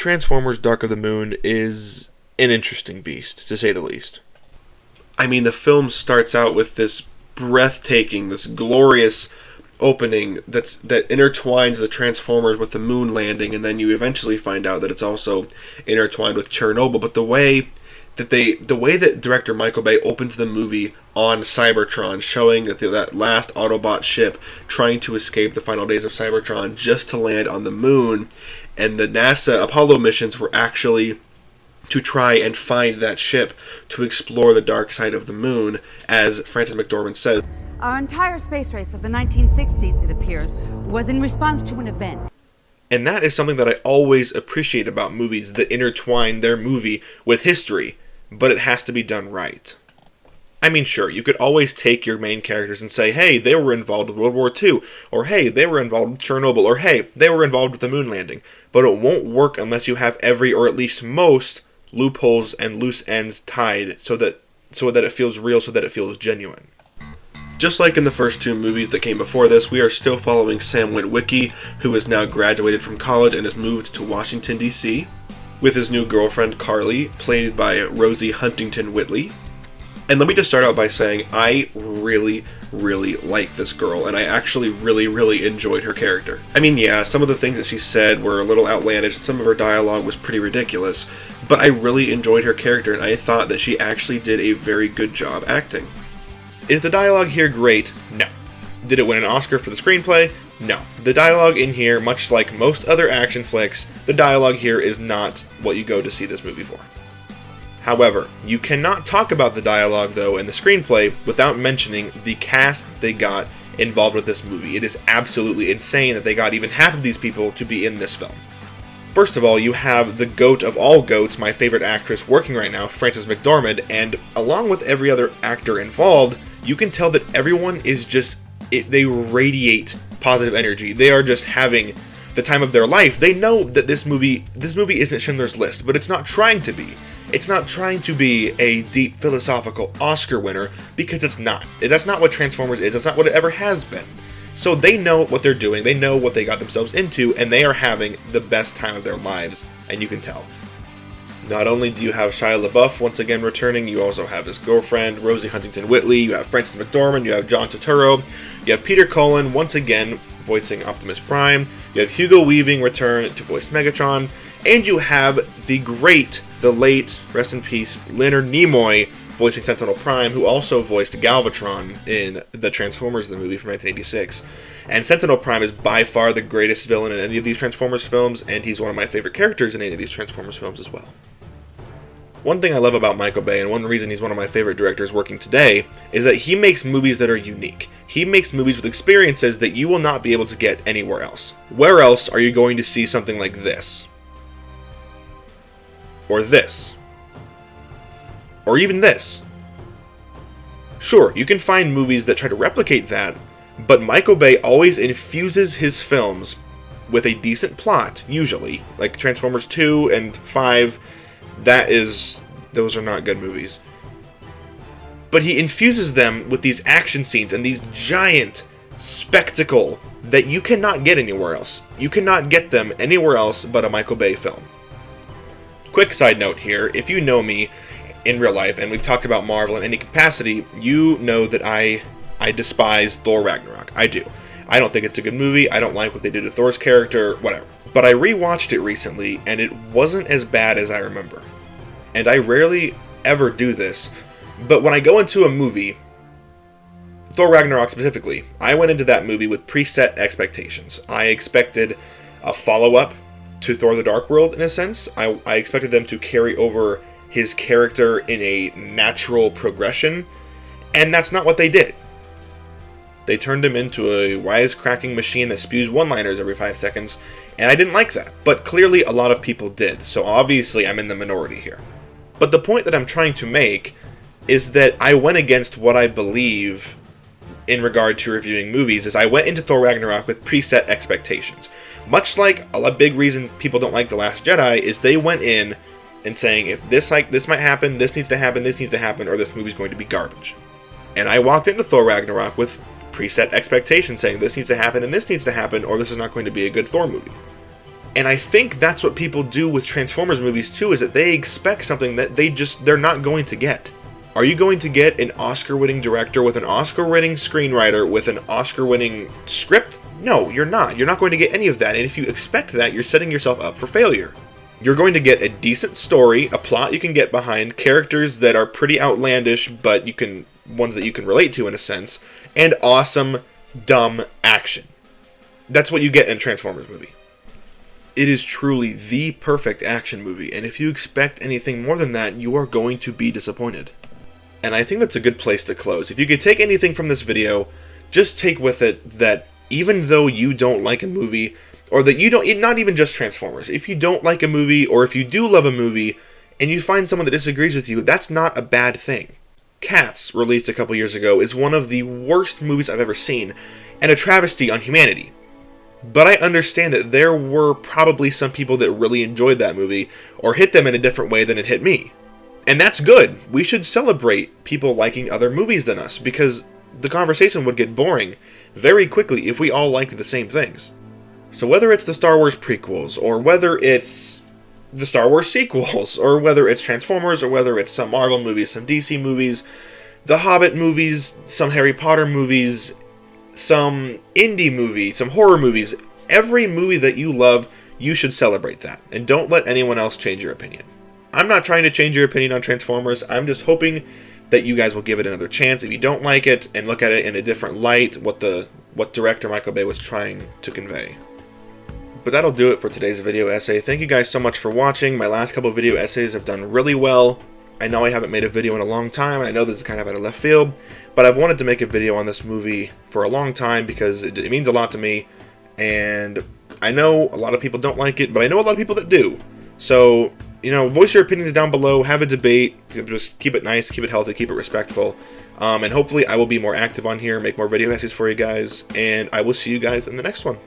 Transformers Dark of the Moon is an interesting beast, to say the least. I mean, the film starts out with this breathtaking, this glorious opening that intertwines the Transformers with the moon landing, and then you eventually find out that it's also intertwined with Chernobyl. But the way that director Michael Bay opens the movie on Cybertron, showing that last Autobot ship trying to escape the final days of Cybertron just to land on the moon, and the NASA Apollo missions were actually to try and find that ship to explore the dark side of the moon, as Frances McDormand says. Our entire space race of the 1960s, it appears, was in response to an event. And that is something that I always appreciate about movies that intertwine their movie with history, but it has to be done right. I mean, sure, you could always take your main characters and say, hey, they were involved with World War II, or hey, they were involved with Chernobyl, or hey, they were involved with the moon landing. But it won't work unless you have every, or at least most, loopholes and loose ends tied so that it feels real, so that it feels genuine. Just like in the first two movies that came before this, we are still following Sam Witwicky, who has now graduated from college and has moved to Washington, D.C., with his new girlfriend, Carly, played by Rosie Huntington Whiteley. And let me just start out by saying I really, really like this girl, and I actually really, really enjoyed her character. I mean, yeah, some of the things that she said were a little outlandish, and some of her dialogue was pretty ridiculous, but I really enjoyed her character, and I thought that she actually did a very good job acting. Is the dialogue here great? No. Did it win an Oscar for the screenplay? No. The dialogue in here, much like most other action flicks, the dialogue here is not what you go to see this movie for. However, you cannot talk about the dialogue, though, in the screenplay without mentioning the cast they got involved with this movie. It is absolutely insane that they got even half of these people to be in this film. First of all, you have the goat of all goats, my favorite actress working right now, Frances McDormand, and along with every other actor involved, you can tell that everyone is just, they radiate positive energy. They are just having the time of their life. They know that this movie isn't Schindler's List, but it's not trying to be. It's not trying to be a deep philosophical Oscar winner, because it's not. That's not what Transformers is. That's not what it ever has been. So they know what they're doing, they know what they got themselves into, and they are having the best time of their lives, and you can tell. Not only do you have Shia LaBeouf once again returning, you also have his girlfriend, Rosie Huntington Whiteley, you have Frances McDormand, you have John Turturro, you have Peter Cullen once again voicing Optimus Prime, you have Hugo Weaving return to voice Megatron, and you have the late, rest in peace, Leonard Nimoy voicing Sentinel Prime, who also voiced Galvatron in the Transformers, the movie from 1986. And Sentinel Prime is by far the greatest villain in any of these Transformers films, and he's one of my favorite characters in any of these Transformers films as well. One thing I love about Michael Bay, and one reason he's one of my favorite directors working today, is that he makes movies that are unique. He makes movies with experiences that you will not be able to get anywhere else. Where else are you going to see something like this? Or this? Or even this? Sure, you can find movies that try to replicate that, but Michael Bay always infuses his films with a decent plot, usually. Like Transformers 2 and 5, those are not good movies. But he infuses them with these action scenes and these giant spectacle that you cannot get anywhere else. You cannot get them anywhere else but a Michael Bay film. Quick side note here, if you know me in real life, and we've talked about Marvel in any capacity, you know that I despise Thor Ragnarok. I do. I don't think it's a good movie, I don't like what they did to Thor's character, whatever. But I rewatched it recently, and it wasn't as bad as I remember. And I rarely ever do this, but when I go into a movie, Thor Ragnarok specifically, I went into that movie with preset expectations. I expected a follow-up to Thor the Dark World, in a sense. I expected them to carry over his character in a natural progression, and that's not what they did. They turned him into a wisecracking machine that spews one-liners every 5 seconds, and I didn't like that. But clearly a lot of people did, so obviously I'm in the minority here. But the point that I'm trying to make is that I went against what I believe in regard to reviewing movies, is I went into Thor Ragnarok with preset expectations. Much like a big reason people don't like The Last Jedi is they went in and saying, if this might happen, this needs to happen, or this movie's going to be garbage. And I walked into Thor Ragnarok with preset expectations saying this needs to happen and this needs to happen, or this is not going to be a good Thor movie. And I think that's what people do with Transformers movies too, is that they expect something that they're not going to get. Are you going to get an Oscar-winning director with an Oscar-winning screenwriter with an Oscar-winning script? No, you're not. You're not going to get any of that, and if you expect that, you're setting yourself up for failure. You're going to get a decent story, a plot you can get behind, characters that are pretty outlandish, but ones that you can relate to in a sense, and awesome, dumb action. That's what you get in a Transformers movie. It is truly the perfect action movie, and if you expect anything more than that, you are going to be disappointed. And I think that's a good place to close. If you could take anything from this video, just take with it that even though you don't like a movie, or that you don't, not even just Transformers, if you don't like a movie, or if you do love a movie, and you find someone that disagrees with you, that's not a bad thing. Cats, released a couple years ago, is one of the worst movies I've ever seen, and a travesty on humanity. But I understand that there were probably some people that really enjoyed that movie, or hit them in a different way than it hit me. And that's good. We should celebrate people liking other movies than us, because the conversation would get boring very quickly if we all liked the same things. So whether it's the Star Wars prequels, or whether it's the Star Wars sequels, or whether it's Transformers, or whether it's some Marvel movies, some DC movies, the Hobbit movies, some Harry Potter movies, some indie movies, some horror movies, every movie that you love, you should celebrate that. And don't let anyone else change your opinion. I'm not trying to change your opinion on Transformers. I'm just hoping that you guys will give it another chance if you don't like it, and look at it in a different light, what director Michael Bay was trying to convey. But that'll do it for today's video essay. Thank you guys so much for watching. My last couple video essays have done really well. I know I haven't made a video in a long time. I know this is kind of out of left field, but I've wanted to make a video on this movie for a long time because it means a lot to me, and I know a lot of people don't like it, but I know a lot of people that do. So, voice your opinions down below, have a debate, just keep it nice, keep it healthy, keep it respectful, and hopefully I will be more active on here, make more video essays for you guys, and I will see you guys in the next one.